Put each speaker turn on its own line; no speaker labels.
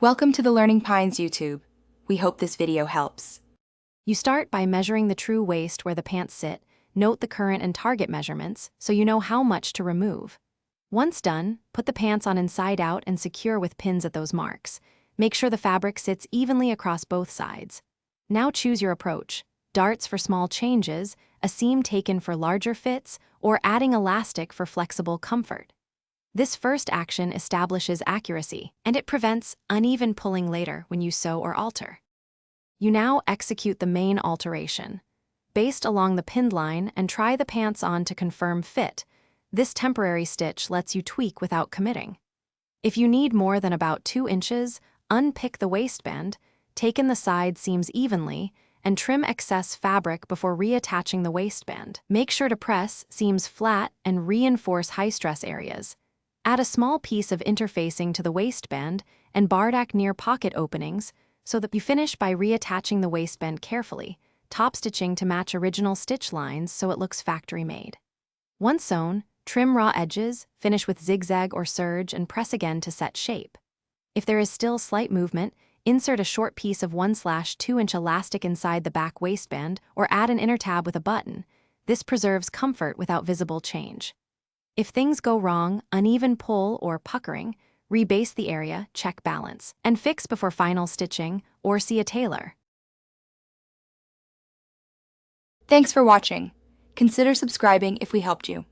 Welcome to the Learning Pines YouTube. We hope this video helps.
You start by measuring the true waist where the pants sit. Note the current and target measurements so you know how much to remove. Once done, put the pants on inside out and secure with pins at those marks. Make sure the fabric sits evenly across both sides. Now choose your approach: darts for small changes, a seam taken for larger fits, or adding elastic for flexible comfort. This first action establishes accuracy, and it prevents uneven pulling later when you sew or alter. You now execute the main alteration. Baste along the pinned line and try the pants on to confirm fit. This temporary stitch lets you tweak without committing. If you need more than about 2 inches, unpick the waistband, take in the side seams evenly, and trim excess fabric before reattaching the waistband. Make sure to press seams flat and reinforce high-stress areas. Add a small piece of interfacing to the waistband and bardack near pocket openings so that you finish by reattaching the waistband carefully, top stitching to match original stitch lines so it looks factory-made. Once sewn, trim raw edges, finish with zigzag or serge, and press again to set shape. If there is still slight movement, insert a short piece of 1/2-inch elastic inside the back waistband or add an inner tab with a button. This preserves comfort without visible change. If things go wrong, uneven pull or puckering, rebase the area, check balance, and fix before final stitching or see a tailor.
Thanks for watching. Consider subscribing if we helped you.